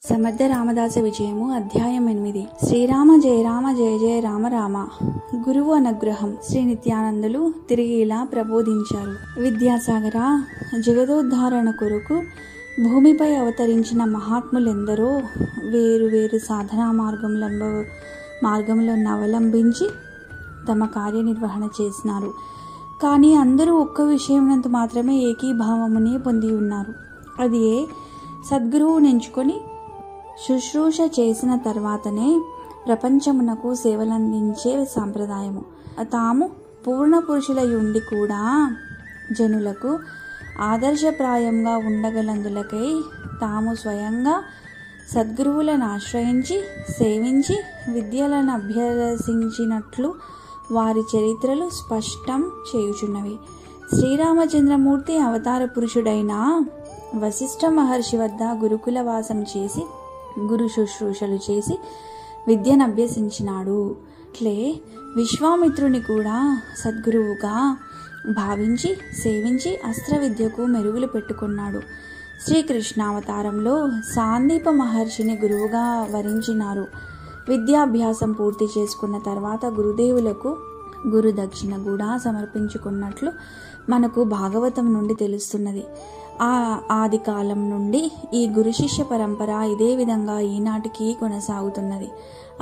సమర్థ రామదాస విజయము అధ్యాయం 8. శ్రీరామ జయ రామ జయ జయ రామ రామ. గురువు అనుగ్రహం. శ్రీ నిత్యానందులు తిరిగి ఇలా ప్రబోధించారు. విద్యాసాగర, జగదోద్ధారణ కొరకు భూమిపై అవతరించిన మహాత్ములెందరో వేరు వేరు సాధనా మార్గములను అవలంబించి తమ కార్యనిర్వహణ చేసినారు. కానీ అందరూ ఒక్క విషయమునందు మాత్రమే ఏకీభావమునే పొంది ఉన్నారు. అది సద్గురువుని ఎంచుకొని శుశ్రూష చేసిన తర్వాతనే ప్రపంచమునకు సేవలందించే సాంప్రదాయము. తాము పూర్ణ పురుషులయుండి కూడా జనులకు ఆదర్శప్రాయంగా ఉండగలందులకై తాము స్వయంగా సద్గురువులను ఆశ్రయించి సేవించి విద్యలను అభ్యసించినట్లు వారి చరిత్రలు స్పష్టం చేయుచున్నవి. శ్రీరామచంద్రమూర్తి అవతార పురుషుడైన వశిష్ఠ మహర్షి వద్ద గురుకుల వాసం చేసి గురు శుశ్రూషలు చేసి విద్యను అభ్యసించినాడు. అట్లే విశ్వామిత్రుని కూడా సద్గురువుగా భావించి సేవించి అస్త్ర విద్యకు మెరుగులు పెట్టుకున్నాడు. శ్రీకృష్ణావతారంలో సాందీప మహర్షిని గురువుగా వరించినారు. విద్యాభ్యాసం పూర్తి చేసుకున్న తర్వాత గురుదేవులకు గురు దక్షిణ కూడా సమర్పించుకున్నట్లు మనకు భాగవతం నుండి తెలుస్తున్నది. ఆది కాలం నుండి ఈ గురు శిష్య పరంపర ఇదే విధంగా ఈనాటికి కొనసాగుతున్నది.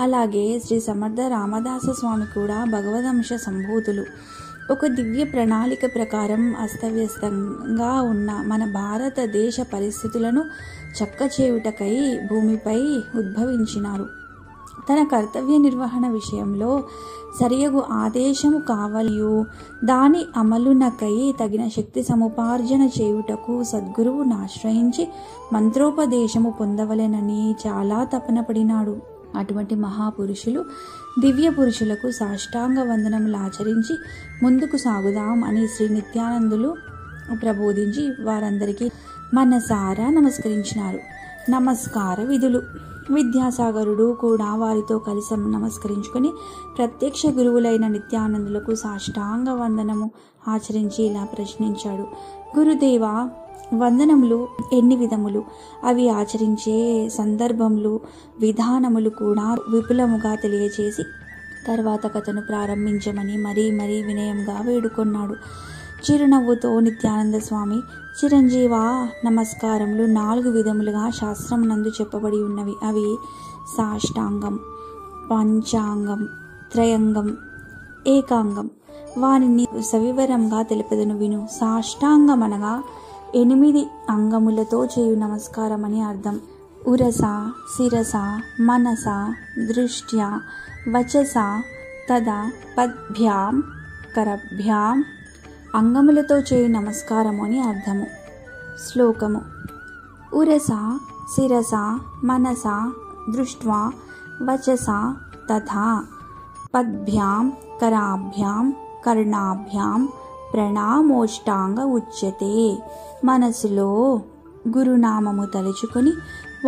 అలాగే శ్రీ సమర్థ రామదాస స్వామి కూడా భగవదంశ సంభూతులు. ఒక దివ్య ప్రణాళిక ప్రకారం అస్తవ్యస్తంగా ఉన్న మన భారతదేశ పరిస్థితులను చక్కచేయుటకై భూమిపై ఉద్భవించినారు. తన కర్తవ్య నిర్వహణ విషయంలో సరియగు ఆదేశము కావలియు దాని అమలునకై తగిన శక్తి సముపార్జన చేయుటకు సద్గురువును ఆశ్రయించి మంత్రోపదేశము పొందవలెనని చాలా తపన పడినాడు. అటువంటి మహాపురుషులు దివ్య పురుషులకు సాష్టాంగ వందనములు ఆచరించి ముందుకు సాగుదాం అని శ్రీ నిత్యానందులు ప్రబోధించి వారందరికీ మనసారా నమస్కరించినారు. నమస్కార విధులు. విద్యాసాగరుడు కూడా వారితో కలిసి నమస్కరించుకొని ప్రత్యక్ష గురువులైన నిత్యానందులకు సాష్టాంగ వందనము ఆచరించి ఇలా ప్రశ్నించాడు. గురుదేవా, వందనములు ఎన్ని విధములు? అవి ఆచరించే సందర్భములు విధానములు కూడా విపులముగా తెలియచేసి తర్వాత కథను ప్రారంభించమని మరీ వినయంగా వేడుకొన్నాడు. చిరునవ్వుతో నిత్యానంద స్వామి, చిరంజీవా, నమస్కారములు 4 విధములుగా శాస్త్రమునందు చెప్పబడి ఉన్నవి. అవి సాష్టాంగం, పంచాంగం, త్రయంగం, ఏకాంగం. వారిని సవివరంగా తెలుపదను విను. సాష్టాంగం అనగా 8 అంగములతో చేయు నమస్కారం అని అర్థం. ఉరస, శిరస, మనస, దృష్ట్యా, వచస, తదా పద్భ్యాం, కరభ్యాం అంగములతో చేయు నమస్కారము అని అర్థము. శ్లోకము. ఉరస శిరస మనస దృష్ట్వా వచస తథా పద్భ్యాం కరాభ్యాం కర్ణాభ్యాం ప్రణామోష్టాంగ ఉచ్యతే. మనసులో గురునామము తలుచుకొని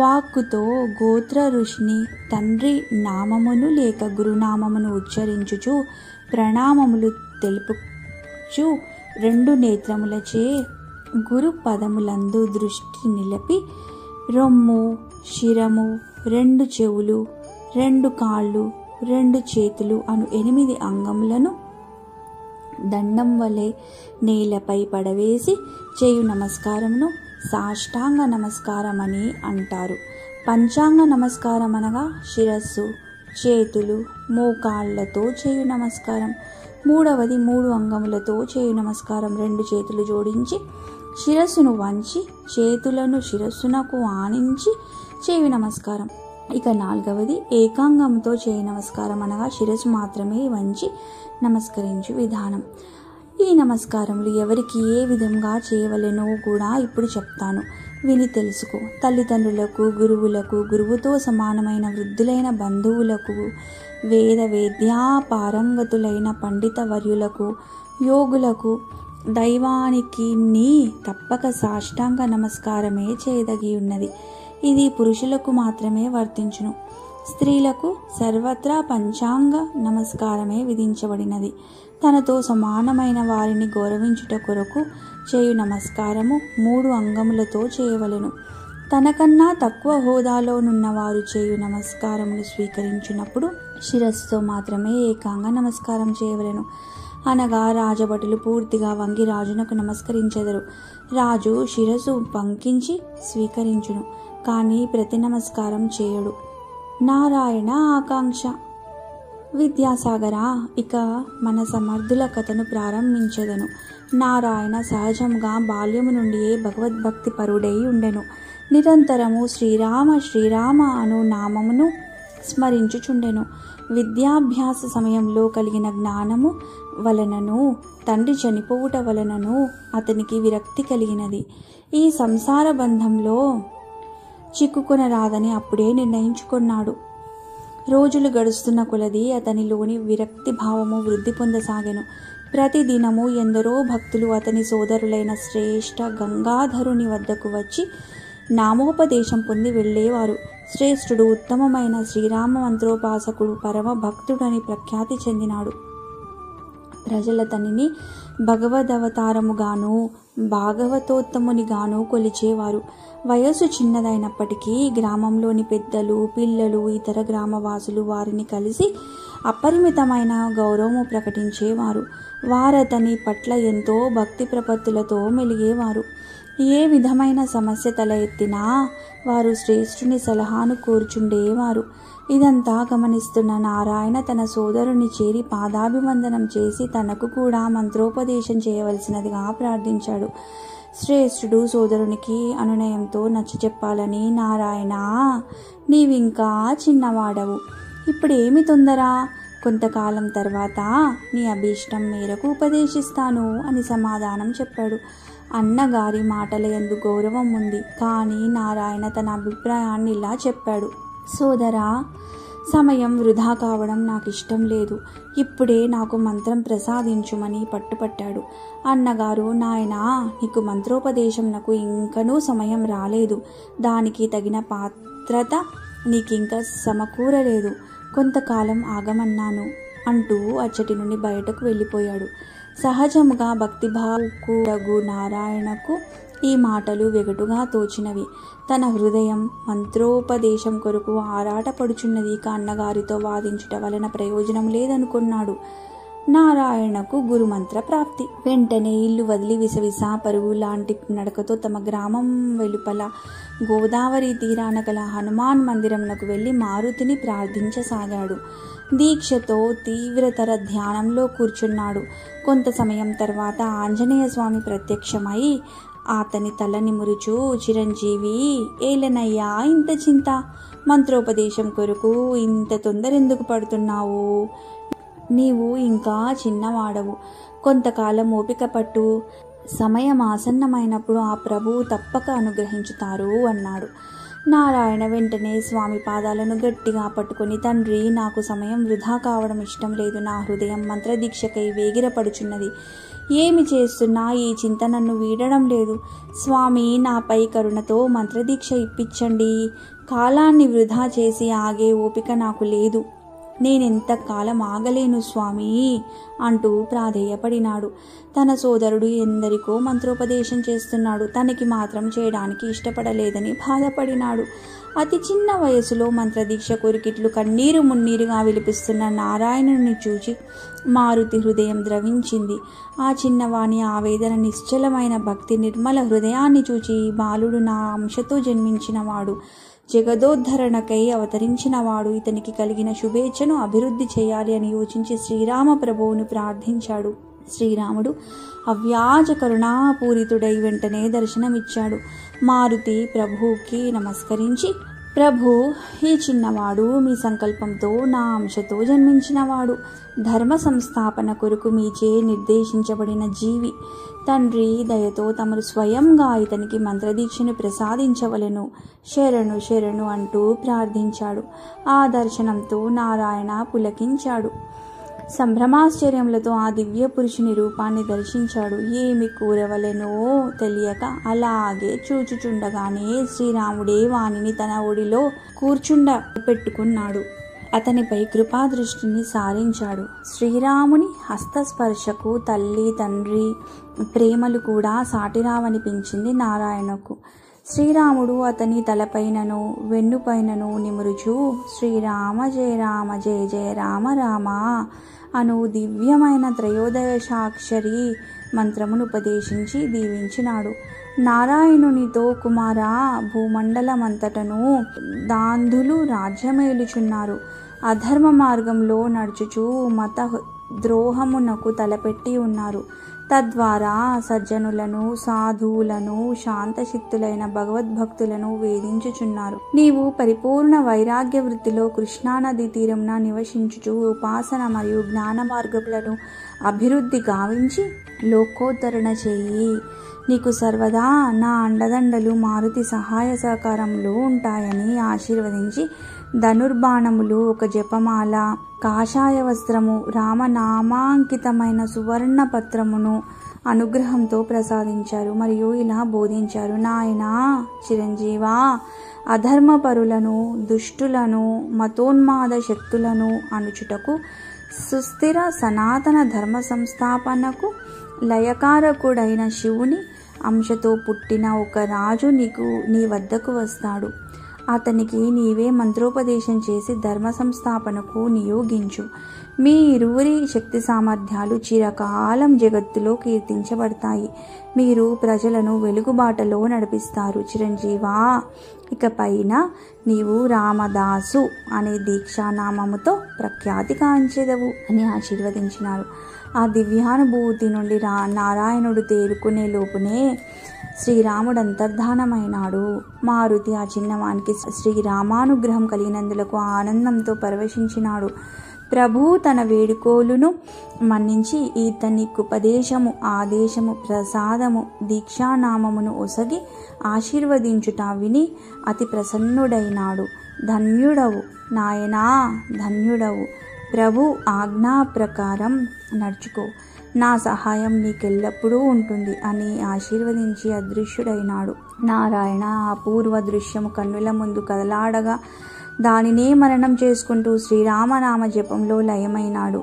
వాక్కుతో గోత్ర ఋషిని తండ్రి నామమును లేక గురునామమును ఉచ్చరించుచు ప్రణామములు తెలుపుచు 2 నేత్రములచే గురు పదములందు దృష్టి నిలిపి రొమ్ము, శిరము, 2 చెవులు, 2 కాళ్ళు, 2 చేతులు అను 8 అంగములను దండం వలె నేలపై పడవేసి చేయు నమస్కారమును సాష్టాంగ నమస్కారం అని అంటారు. పంచాంగ నమస్కారం అనగా శిరస్సు, చేతులు, మోకాళ్లతో చేయు నమస్కారం. 3వది 3 అంగములతో చేయు నమస్కారం. 2 చేతులు జోడించి శిరస్సును వంచి చేతులను శిరస్సునకు ఆనించి చేయు నమస్కారం. ఇక 4వది ఏకాంగంతో చేయు నమస్కారం అనగా శిరస్సు మాత్రమే వంచి నమస్కరించు విధానం. ఈ నమస్కారములు ఎవరికి ఏ విధంగా చేయవలెనో కూడా ఇప్పుడు చెప్తాను, విని తెలుసుకో. తల్లిదండ్రులకు, గురువులకు, గురువుతో సమానమైన వృద్ధులైన బంధువులకు, వేద వేద్యా పారంగతులైన పండిత వర్యులకు, యోగులకు, దైవానికి తప్పక సాష్టాంగ నమస్కారమే చేయదగి ఉన్నది. ఇది పురుషులకు మాత్రమే వర్తించును. స్త్రీలకు సర్వత్రా పంచాంగ నమస్కారమే విధించబడినది. తనతో సమానమైన వారిని గౌరవించుట కొరకు చేయు నమస్కారము 3 అంగములతో చేయవలెను. తనకన్నా తక్కువ హోదాలోనున్న వారు చేయు నమస్కారమును స్వీకరించినప్పుడు శిరస్సుతో మాత్రమే ఏకంగా నమస్కారం చేయవలెను. అనగా రాజభటులు పూర్తిగా వంగి రాజునకు నమస్కరించెదరు. రాజు శిరస్సు పంకించి స్వీకరించును, కానీ ప్రతి నమస్కారం చేయడు. నారాయణ ఆకాంక్ష. విద్యాసాగర, ఇక మన సమర్థుల కథను ప్రారంభించెదను. నారాయణ సహజంగా బాల్యము నుండియే భగవద్భక్తి పరుడై ఉండెను. నిరంతరము శ్రీరామ శ్రీరామ అను నామమును స్మరించుచుండెను. విద్యాభ్యాస సమయంలో కలిగిన జ్ఞానము వలనను తండ్రి చనిపోవుట వలనను అతనికి విరక్తి కలిగినది. ఈ సంసార బంధంలో చిక్కుకొనరాదని అప్పుడే నిర్ణయించుకున్నాడు. రోజులు గడుస్తున్న కొలది అతనిలోని విరక్తి భావము వృద్ధి పొందసాగెను. ప్రతిదినము ఎందరో భక్తులు అతని సోదరులైన శ్రేష్ఠ గంగాధరుని వద్దకు వచ్చి నామోపదేశం పొంది వెళ్ళేవారు. శ్రేష్ఠుడు ఉత్తమమైన శ్రీరామ మంత్రోపాసకుడు, పరమ భక్తుడని ప్రఖ్యాతి చెందినాడు. ప్రజలతనిని భగవదవతారముగాను భాగవతోత్తమునిగాను కొలిచేవారు. వయస్సు చిన్నదైనప్పటికీ గ్రామంలోని పెద్దలు, పిల్లలు, ఇతర గ్రామవాసులు వారిని కలిసి అపరిమితమైన గౌరవము ప్రకటించేవారు. వారతని పట్ల ఎంతో భక్తి ప్రపత్తులతో మెలిగేవారు. ఏ విధమైన సమస్య తల ఎత్తినా వారు శ్రేష్ఠుని సలహాను కోరుచుండేవారు. ఇదంతా గమనిస్తున్న నారాయణ తన సోదరుని చేరి పాదాభివందనం చేసి తనకు కూడా మంత్రోపదేశం చేయవలసినదిగా ప్రార్థించాడు. శ్రేష్ఠుడు సోదరునికి అనునయంతో నచ్చచెప్పాలని, నారాయణ, నీవింకా చిన్నవాడవు, ఇప్పుడేమి తొందర, కొంతకాలం తర్వాత నీ అభీష్టం మేరకు ఉపదేశిస్తాను అని సమాధానం చెప్పాడు. అన్నగారి మాటల యందు గౌరవం ఉంది, కానీ నారాయణ తన అభిప్రాయాన్ని ఇలా చెప్పాడు. సోదరా, సమయం వృధా కావడం నాకు ఇష్టం లేదు. ఇప్పుడే నాకు మంత్రం ప్రసాదించుమని పట్టుపట్టాడు. అన్నగారు, నాయనా, నీకు మంత్రోపదేశంనకు ఇంకనూ సమయం రాలేదు. దానికి తగిన పాత్రత నీకింకా సమకూరలేదు. కొంతకాలం ఆగమన్నాను అంటూ అచ్చటి నుండి బయటకు వెళ్ళిపోయాడు. సహజముగా భక్తిభావుకుడగు నారాయణకు ఈ మాటలు వెగటుగా తోచినవి. తన హృదయం మంత్రోపదేశం కొరకు ఆరాటపడుచున్నది. ఇక అన్నగారితో వాదించుట వలన ప్రయోజనం లేదనుకున్నాడు. నారాయణకు గురుమంత్ర ప్రాప్తి. వెంటనే ఇల్లు వదిలి విసవిస పరుగు లాంటి నడకతో తమ గ్రామం వెలుపల గోదావరి తీరాన గల హనుమాన్ మందిరంనకు వెళ్ళి మారుతిని ప్రార్థించసాగాడు. దీక్షతో తీవ్రతర ధ్యానంలో కూర్చున్నాడు. కొంత సమయం తర్వాత ఆంజనేయ స్వామి ప్రత్యక్షమై అతని తల నిమురుచూ, చిరంజీవి, ఏలనయ్యా ఇంత చింత, మంత్రోపదేశం కొరకు ఇంత తొందరెందుకు పడుతున్నావు? నీవు ఇంకా చిన్నవాడవు, కొంతకాలం ఓపిక పట్టు, సమయం ఆసన్నమైనప్పుడు ఆ ప్రభువు తప్పక అనుగ్రహించుతారు అన్నాడు. నారాయణ వెంటనే స్వామి పాదాలను గట్టిగా పట్టుకొని, తండ్రి, నాకు సమయం వృధా కావడం ఇష్టం లేదు. నా హృదయం మంత్రదీక్షకై వేగిరపడుచున్నది. ఏమి చేస్తున్నా ఈ చింత నన్ను వీడడం లేదు. స్వామి, నాపై కరుణతో మంత్రదీక్ష ఇప్పించండి. కాలాన్ని వృధా చేసి ఆగే ఓపిక నాకు లేదు. నేనెంతకాలం ఆగలేను స్వామి అంటూ ప్రాధేయపడినాడు. తన సోదరుడు ఎందరికో మంత్రోపదేశం చేస్తున్నాడు, తనకి మాత్రం చేయడానికి ఇష్టపడలేదని బాధపడినాడు. అతి చిన్న వయసులో మంత్రదీక్ష కొరికిట్లు కన్నీరు మున్నీరుగా విలిపిస్తున్న నారాయణుని చూచి మారుతి హృదయం ద్రవించింది. ఆ చిన్నవాని ఆవేదన, నిశ్చలమైన భక్తి, నిర్మల హృదయాన్ని చూచి బాలుడు నా అంశతో జన్మించినవాడు, జగదోద్ధరణకై అవతరించినవాడు, ఇతనికి కలిగిన శుభేచ్ఛను అభివృద్ధి చేయాలి అని యోచించి శ్రీరామ ప్రభువును ప్రార్థించాడు. శ్రీరాముడు అవ్యాజ కరుణాపూరితుడై వెంటనే దర్శనమిచ్చాడు. మారుతి ప్రభువుకి నమస్కరించి, ప్రభు, ఈ చిన్నవాడు మీ సంకల్పంతో నా అంశతో జన్మించినవాడు, ధర్మ సంస్థాపన కొరకు మీచే నిర్దేశించబడిన జీవి. తండ్రి దయతో తమరు స్వయంగా ఇతనికి మంత్రదీక్షను ప్రసాదించవలెను, శరణు శరణు అంటూ ప్రార్థించాడు. ఆ దర్శనంతో నారాయణ పులకించాడు. సంభ్రమాశ్చర్యములతో ఆ దివ్య పురుషుని రూపాన్ని దర్శించాడు. ఏమి కూరవలెనో తెలియక అలాగే చూచుచుండగానే శ్రీరాముడే వానిని తన ఒడిలో కూర్చుండపెట్టుకున్నాడు. అతనిపై కృపాదృష్టిని సారించాడు. శ్రీరాముని హస్తస్పర్శకు తల్లి తండ్రి ప్రేమలు కూడా సాటిరావనిపించింది నారాయణకు. శ్రీరాముడు అతని తలపైనను వెన్నుపైనను నిమురుచు శ్రీరామ జయ రామ జయ జయ రామ రామ అను దివ్యమైన త్రయోదశాక్షరి మంత్రమును ఉపదేశించి దీవించినాడు. నారాయణునితో కుమారా, భూమండలమంతటను దాంధులు రాజ్యమేలుచున్నారు. అధర్మ మార్గంలో నడుచుచు మత ద్రోహమునకు తలపెట్టి ఉన్నారు. తద్వారా సజ్జనులను, సాధువులను, శాంతచిత్తులైన భగవద్భక్తులను వేధించుచున్నారు. నీవు పరిపూర్ణ వైరాగ్య వృత్తిలో కృష్ణానది తీరంన నివసించుచు ఉపాసన మరియు జ్ఞాన మార్గములను అభివృద్ధి గావించి లోకోత్తరణ చేయి. నీకు సర్వదా నా అండదండలు మారుతి సహాయ సహకారములు ఉంటాయని ఆశీర్వదించి ధనుర్బాణములు, ఒక జపమాల, కాషాయ వస్త్రము, రామనామాంకితమైన సువర్ణ పత్రమును అనుగ్రహంతో ప్రసాదించారు. మరియు ఇలా బోధించారు. నాయనా చిరంజీవా, అధర్మపరులను, దుష్టులను, మతోన్మాద శక్తులను అణుచుటకు, సుస్థిర సనాతన ధర్మ సంస్థాపనకు లయకారకుడైన శివుని అంశతో పుట్టిన ఒక రాజు నీ వద్దకు వస్తాడు. అతనికి నీవే మంత్రోపదేశం చేసి ధర్మ సంస్థాపనకు నియోగించు. మీ ఇరువురి శక్తి సామర్థ్యాలు చిరకాలం జగత్తులో కీర్తించబడతాయి. మీరు ప్రజలను వెలుగుబాటలో నడిపిస్తారు. చిరంజీవా, ఇకపైన నీవు రామదాసు అనే దీక్షానామముతో ప్రఖ్యాతి కాంచెదవు అని ఆశీర్వదించినారు. ఆ దివ్యానుభూతి నుండి నారాయణుడు తేరుకునే లోపునే శ్రీరాముడు అంతర్ధానమైనాడు. మారుతి ఆ చిన్నవానికి శ్రీరామానుగ్రహం కలిగినందులకు ఆనందంతో పరవశించినాడు. ప్రభు తన వేడుకోలును మన్నించి ఇతనికి ఉపదేశము, ఆదేశము, ప్రసాదము, దీక్షానామమును ఒసగి ఆశీర్వదించుట విని అతి ప్రసన్నుడైనాడు. ధన్యుడవు నాయనా, ధన్యుడవు. ప్రభు ఆజ్ఞా ప్రకారం నడుచుకో, నా సహాయం నీకెల్లప్పుడూ ఉంటుంది అని ఆశీర్వదించి అదృశ్యుడైనాడు. నారాయణ అపూర్వ దృశ్యము కన్నుల ముందు కదలాడగా దానినే మననం చేసుకుంటూ శ్రీరామనామ జపంలో లయమైనాడు.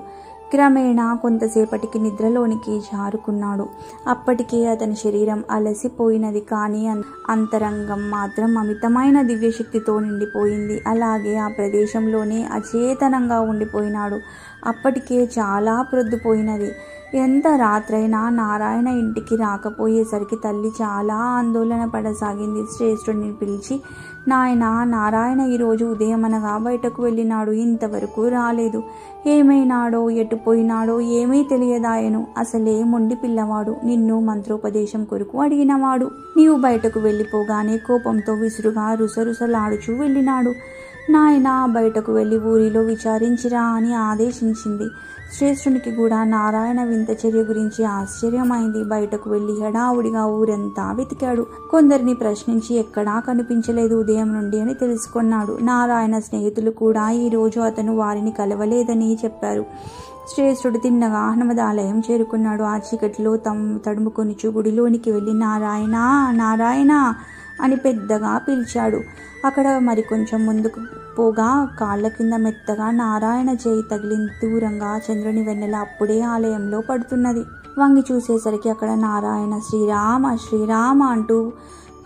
క్రమేణా కొంతసేపటికి నిద్రలోనికి జారుకున్నాడు. అప్పటికే అతని శరీరం అలసిపోయినది, కానీ అంతరంగం మాత్రం అమితమైన దివ్యశక్తితో నిండిపోయింది. అలాగే ఆ ప్రదేశంలోనే అచేతనంగా ఉండిపోయినాడు. అప్పటికే చాలా ప్రొద్దుపోయినది. ఎంత రాత్రైనా నారాయణ ఇంటికి రాకపోయేసరికి తల్లి చాలా ఆందోళన పడసాగింది. శ్రేష్ఠుడిని పిలిచి, నాయనా, నారాయణ ఈరోజు ఉదయమనగా బయటకు వెళ్ళినాడు, ఇంతవరకు రాలేదు. ఏమైనాడో, ఎటుపోయినాడో ఏమీ తెలియదాయను. అసలే మొండి పిల్లవాడు, నిన్ను మంత్రోపదేశం కొరకు అడిగినవాడు. నీవు బయటకు వెళ్ళిపోగానే కోపంతో విసురుగా రుసరుసలాడుచూ వెళ్ళినాడు. నాయన బయటకు వెళ్ళి ఊరిలో విచారించిరా అని ఆదేశించింది. శ్రేష్ఠునికి కూడా నారాయణ వింత చర్య గురించి ఆశ్చర్యమైంది. బయటకు వెళ్ళి హడావుడిగా ఊరంతా వెతికాడు. కొందరిని ప్రశ్నించి ఎక్కడా కనిపించలేదు ఉదయం నుండి అని తెలుసుకున్నాడు. నారాయణ స్నేహితులు కూడా ఈరోజు అతను వారిని కలవలేదని చెప్పారు. శ్రేష్ఠుడు తిన్నగా హనుమదాలయం చేరుకున్నాడు. ఆ చీకటిలో తడుముకొనిచు గుడిలోనికి వెళ్ళి నారాయణ, నారాయణ అని పెద్దగా పిలిచాడు. అక్కడ మరికొంచెం ముందుకు పోగా కాళ్ళ కింద మెత్తగా నారాయణ చేయి తగిలి దూరంగా చంద్రుని వెన్నెల అప్పుడే ఆలయంలో పడుతున్నది. వంగి చూసేసరికి అక్కడ నారాయణ శ్రీరామ శ్రీరామ అంటూ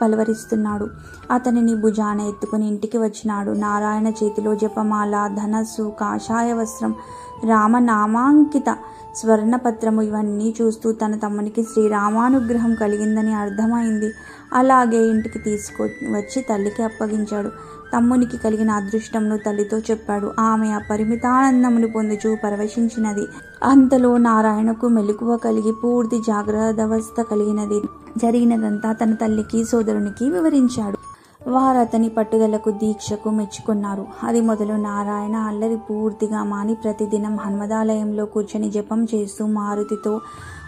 పలవరిస్తున్నాడు. అతనిని భుజాన ఎత్తుకుని ఇంటికి వచ్చినాడు. నారాయణ చేతిలో జపమాల, ధనస్సు, కాషాయ వస్త్రం, రామనామాంకిత స్వర్ణపత్రము ఇవన్నీ చూస్తూ తన తమ్మునికి శ్రీరామానుగ్రహం కలిగిందని అర్థమైంది. అలాగే ఇంటికి వచ్చి తల్లికి అప్పగించాడు. తమ్మునికి కలిగిన అదృష్టంను తల్లితో చెప్పాడు. ఆమె అపరిమితానందమును పొందుచూ పరవశించినది. అంతలో నారాయణకు మెలకువ కలిగి పూర్తి జాగ్రత్తావస్థ కలిగినది. జరిగినదంతా తన తల్లికి, సోదరునికి వివరించాడు. వారు అతని పట్టుదలకు, దీక్షకు మెచ్చుకున్నారు. అది మొదలు నారాయణ అల్లరి పూర్తిగా మాని ప్రతిదినం హనుమదాలయంలో కూర్చొని జపం చేస్తూ మారుతితో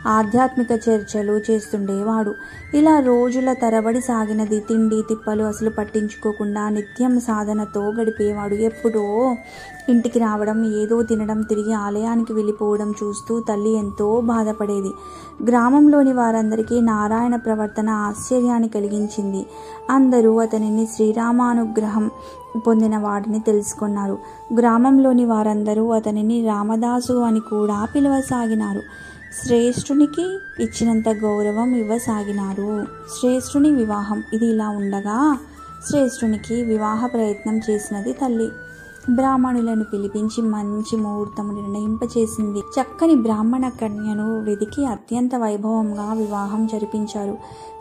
ఆధ్యాత్మిక చర్చలు చేస్తుండేవాడు. ఇలా రోజుల తరబడి సాగినది. తిండి తిప్పలు అసలు పట్టించుకోకుండా నిత్యం సాధనతో గడిపేవాడు. ఎప్పుడో ఇంటికి రావడం, ఏదో తినడం, తిరిగి ఆలయానికి వెళ్ళిపోవడం చూస్తూ తల్లి ఎంతో బాధపడేది. గ్రామంలోని వారందరికీ నారాయణ ప్రవర్తన ఆశ్చర్యాన్ని కలిగించింది. అందరూ అతనిని శ్రీరామానుగ్రహం పొందిన వాడిని తెలుసుకున్నారు. గ్రామంలోని వారందరూ అతనిని రామదాసు అని కూడా పిలవసాగినారు. శ్రేష్ఠునికి ఇచ్చినంత గౌరవం ఇవ్వసాగినారు. శ్రేష్ఠుని వివాహం. ఇది ఇలా ఉండగా శ్రేష్ఠునికి వివాహ ప్రయత్నం చేసినది తల్లి. బ్రాహ్మణులను పిలిపించి మంచి ముహూర్తము నిర్ణయింపచేసింది. చక్కని బ్రాహ్మణ కన్యను వెదికి అత్యంత వైభవంగా వివాహం జరిపించారు.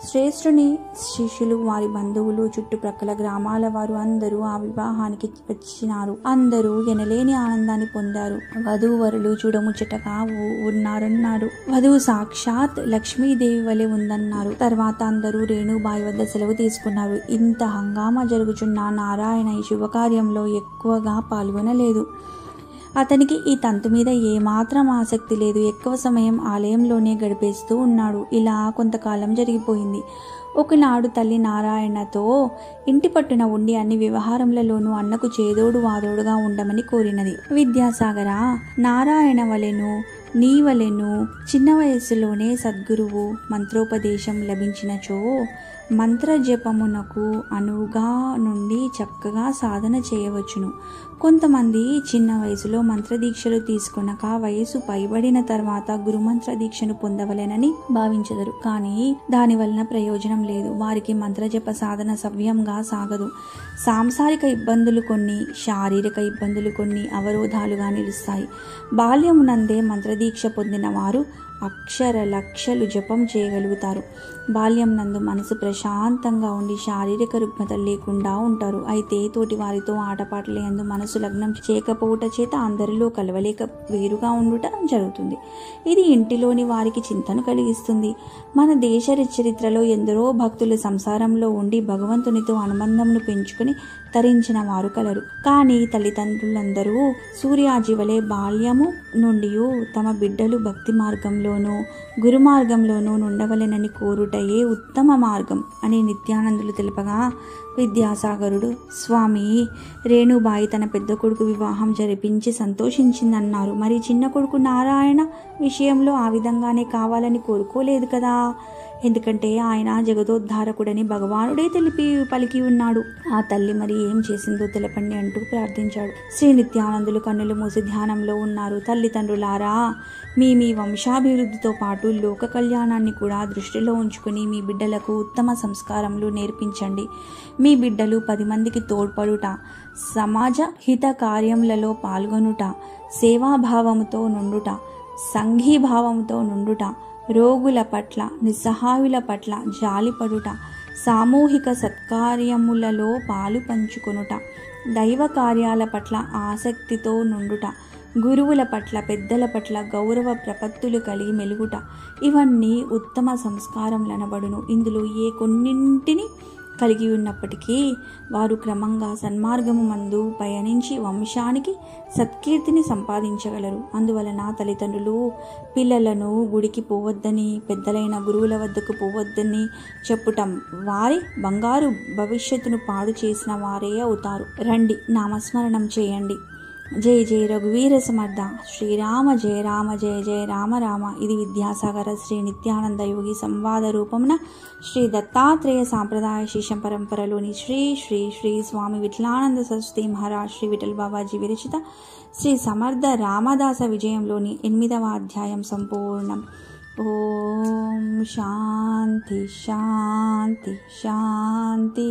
శ్రేష్ఠుని శిష్యులు, వారి బంధువులు, చుట్టుప్రక్కల గ్రామాల వారు అందరూ ఆ వివాహానికి వచ్చినారు. అందరూ ఎనలేని ఆనందాన్ని పొందారు. వధూవరులు చూడముచ్చటగా ఉన్నారన్నారు. వధువు సాక్షాత్ లక్ష్మీదేవి వలె ఉందన్నారు. తర్వాత అందరూ రేణుబాయి వద్ద సెలవు తీసుకున్నారు. ఇంత హంగామా జరుగుచున్న నారాయణ ఈ శుభకార్యంలో ఎక్కువగా పాల్గొనలేదు. అతనికి ఈ తంతు మీద ఏమాత్రం ఆసక్తి లేదు. ఎక్కువ సమయం ఆలయంలోనే గడిపేస్తూ ఉన్నాడు. ఇలా కొంతకాలం జరిగిపోయింది. ఒకనాడు తల్లి నారాయణతో ఇంటి పట్టున ఉండి అన్ని వ్యవహారములలోనూ అన్నకు చేదోడు వాదోడుగా ఉండమని కోరినది. విద్యాసాగర, నారాయణ వలెను నీ వలెను చిన్న వయస్సులోనే సద్గురువు మంత్రోపదేశం లభించినచో మంత్రజపమునకు అనువుగా నుండి చక్కగా సాధన చేయవచ్చును. కొంతమంది చిన్న వయసులో మంత్రదీక్షలు తీసుకునక వయసు పైబడిన తర్వాత గురుమంత్ర దీక్షను పొందవలెనని భావించెదరు. కానీ దాని వలన ప్రయోజనం లేదు. వారికి మంత్రజప సాధన సవ్యంగా సాగదు. సాంసారిక ఇబ్బందులు కొన్ని, శారీరక ఇబ్బందులు కొన్ని అవరోధాలుగా నిలుస్తాయి. బాల్యమునందే మంత్రదీక్ష పొందిన వారు అక్షర లక్షలు జపం చేయగలుగుతారు. బాల్యం నందు మనసు ప్రశాంతంగా ఉండి శారీరక రుగ్మతలు లేకుండా ఉంటారు. అయితే తోటి వారితో ఆటపాటల యందు మనసు లగ్నం చేయకపోవుట చేత అందరిలో కలవలేక వేరుగా ఉండుట జరుగుతుంది. ఇది ఇంటిలోని వారికి చింతను కలిగిస్తుంది. మన దేశ చరిత్రలో ఎందరో భక్తులు సంసారంలో ఉండి భగవంతునితో అనుబంధంను పెంచుకుని తరించిన వారు కలరు. కానీ తల్లిదండ్రులందరూ సూర్యాజీవలే బాల్యము నుండి తమ బిడ్డలు భక్తి మార్గంలోనూ గురు మార్గంలోనూ నుండవలెనని కోరుటయే ఉత్తమ మార్గం అని నిత్యానందులు తెలుపగా, విద్యాసాగరుడు, స్వామి, రేణుబాయి తన పెద్ద కొడుకు వివాహం జరిపించి సంతోషించిందన్నారు. మరి చిన్న కొడుకు నారాయణ విషయంలో ఆ విధంగానే కావాలని కోరుకోలేదు కదా? ఎందుకంటే ఆయన జగదోద్ధారకుడని భగవానుడే పలికి ఉన్నాడు. ఆ తల్లి మరి ఏం చేసిందో తెలపండి అంటూ ప్రార్థించాడు. శ్రీ నిత్యానందులు కన్నులు మూసి ధ్యానంలో ఉన్నారు. తల్లిదండ్రులారా, మీ వంశాభివృద్ధితో పాటు లోక కళ్యాణాన్ని కూడా దృష్టిలో ఉంచుకుని మీ బిడ్డలకు ఉత్తమ సంస్కారములు నేర్పించండి. మీ బిడ్డలు 10 మందికి తోడ్పడుట, సమాజ హిత కార్యములలో పాల్గొనుట, సేవాభావముతో నుండుట, సంఘీభావముతో నుండుట, రోగుల పట్ల నిస్సహాయుల పట్ల జాలిపడుట, సామూహిక సత్కార్యములలో పాలు పంచుకొనుట, దైవ కార్యాల పట్ల ఆసక్తితో నుండుట, గురువుల పట్ల పెద్దల పట్ల గౌరవ ప్రపత్తులు కలిగి మెలుగుట, ఇవన్నీ ఉత్తమ సంస్కారములనబడును. ఇందులో ఏ కొన్నింటిని కలిగి ఉన్నప్పటికీ వారు క్రమంగా సన్మార్గము మందు పయనించి వంశానికి సత్కీర్తిని సంపాదించగలరు. అందువలన తల్లిదండ్రులు పిల్లలను గుడికి పోవద్దని, పెద్దలైన గురువుల వద్దకు పోవద్దని చెప్పటం వారి బంగారు భవిష్యత్తును పాడు చేసిన వారే అవుతారు. రండి, నామస్మరణం చేయండి. జై జై రఘువీర సమర్థ, శ్రీరామ జయ రామ జయ జయ రామ రామ. ఇది విద్యాసాగర శ్రీ నిత్యానంద యోగి సంవాద రూపమున శ్రీ దత్తాత్రేయ సాంప్రదాయ శిష్యం పరంపరలోని శ్రీ శ్రీ శ్రీ స్వామి విఠలానంద సరస్వతి మహారాజ్ శ్రీ విఠల్ బాబాజీ విరచిత శ్రీ సమర్థ రామదాస విజయంలోని 8వ అధ్యాయం సంపూర్ణం. ఓం శాంతి శాంతి శాంతి.